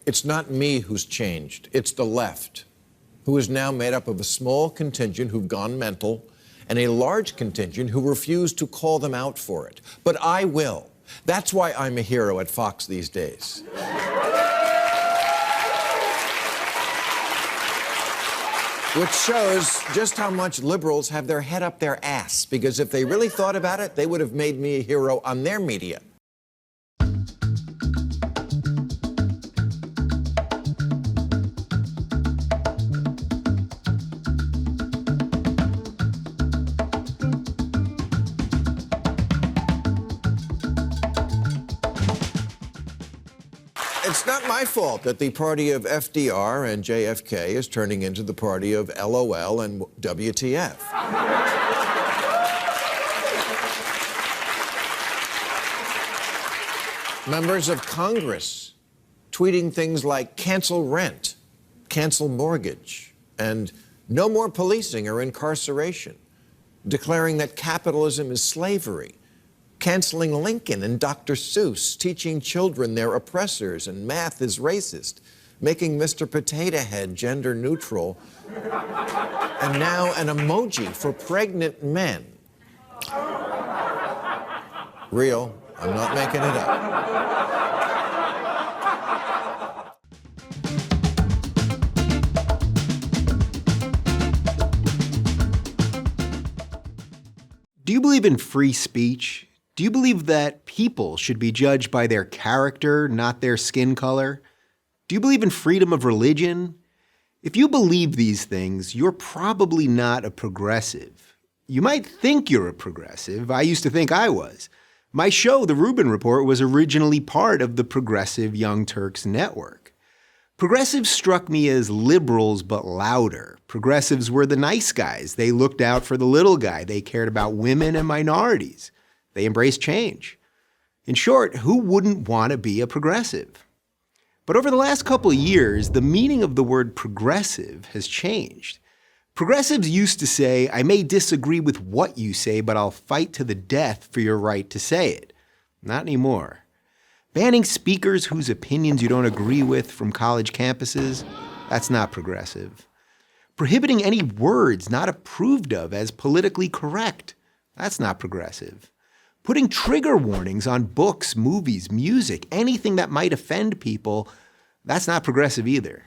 It's not me who's changed. It's the left, who is now made up of a small contingent who've gone mental and a large contingent who refuse to call them out for it. But I will. That's why I'm a hero at Fox these days. Which shows just how much liberals have their head up their ass, because if they really thought about it, they would have made me a hero on their media. It's not my fault that the party of FDR and JFK is turning into the party of LOL and WTF. Members of Congress tweeting things like cancel rent, cancel mortgage, and no more policing or incarceration, declaring that capitalism is slavery, canceling Lincoln and Dr. Seuss, teaching children they're oppressors and math is racist, making Mr. Potato Head gender neutral, and now an emoji for pregnant men. Real, I'm not making it up. Do you believe in free speech? Do you believe that people should be judged by their character, not their skin color? Do you believe in freedom of religion? If you believe these things, you're probably not a progressive. You might think you're a progressive. I used to think I was. My show, The Rubin Report, was originally part of the Progressive Young Turks network. Progressives struck me as liberals, but louder. Progressives were the nice guys. They looked out for the little guy. They cared about women and minorities. They embraced change. In short, who wouldn't want to be a progressive? But over the last couple of years, the meaning of the word progressive has changed. Progressives used to say, I may disagree with what you say, but I'll fight to the death for your right to say it. Not anymore. Banning speakers whose opinions you don't agree with from college campuses, that's not progressive. Prohibiting any words not approved of as politically correct, that's not progressive. Putting trigger warnings on books, movies, music, anything that might offend people, that's not progressive either.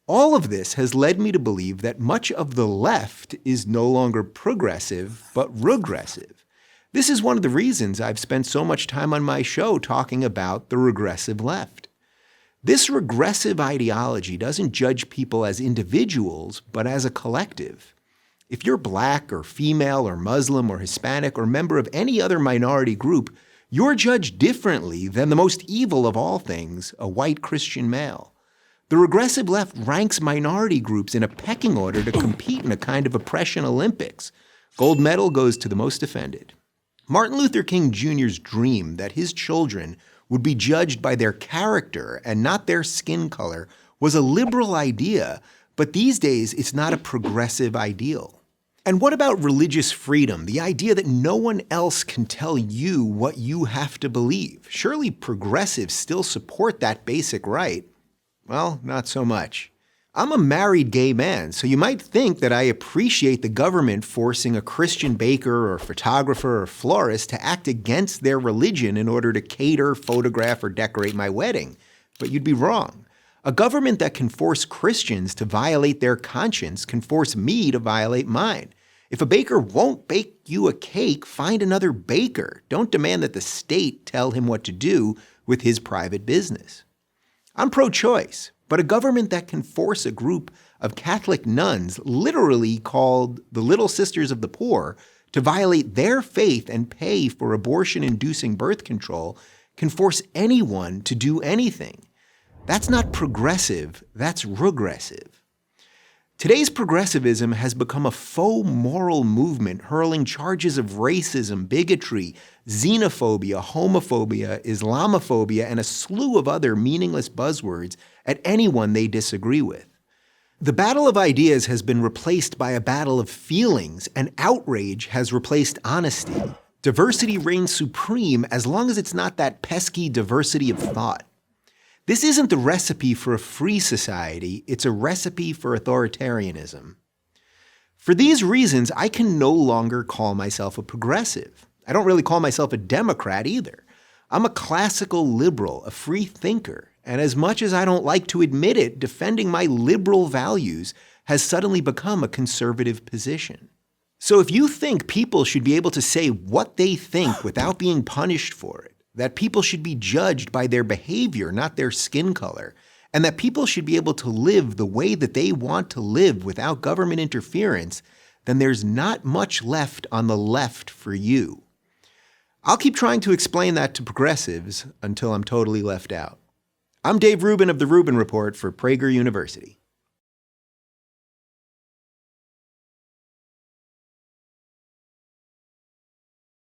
All of this has led me to believe that much of the left is no longer progressive, but regressive. This is one of the reasons I've spent so much time on my show talking about the regressive left. This regressive ideology doesn't judge people as individuals, but as a collective. If you're black or female or Muslim or Hispanic or member of any other minority group, you're judged differently than the most evil of all things, a white Christian male. The regressive left ranks minority groups in a pecking order to compete in a kind of oppression Olympics. Gold medal goes to the most offended. Martin Luther King Jr.'s dream that his children would be judged by their character and not their skin color was a liberal idea, but these days it's not a progressive ideal. And what about religious freedom, the idea that no one else can tell you what you have to believe? Surely progressives still support that basic right. Well, not so much. I'm a married gay man, so you might think that I appreciate the government forcing a Christian baker or photographer or florist to act against their religion in order to cater, photograph, or decorate my wedding. But you'd be wrong. A government that can force Christians to violate their conscience can force me to violate mine. If a baker won't bake you a cake, find another baker. Don't demand that the state tell him what to do with his private business. I'm pro-choice, but a government that can force a group of Catholic nuns, literally called the Little Sisters of the Poor, to violate their faith and pay for abortion-inducing birth control can force anyone to do anything. That's not progressive, that's regressive. Today's progressivism has become a faux moral movement hurling charges of racism, bigotry, xenophobia, homophobia, Islamophobia, and a slew of other meaningless buzzwords at anyone they disagree with. The battle of ideas has been replaced by a battle of feelings, and outrage has replaced honesty. Diversity reigns supreme as long as it's not that pesky diversity of thought. This isn't the recipe for a free society, it's a recipe for authoritarianism. For these reasons, I can no longer call myself a progressive. I don't really call myself a Democrat either. I'm a classical liberal, a free thinker, and as much as I don't like to admit it, defending my liberal values has suddenly become a conservative position. So if you think people should be able to say what they think without being punished for it, that people should be judged by their behavior, not their skin color, and that people should be able to live the way that they want to live without government interference, then there's not much left on the left for you. I'll keep trying to explain that to progressives until I'm totally left out. I'm Dave Rubin of The Rubin Report for Prager University.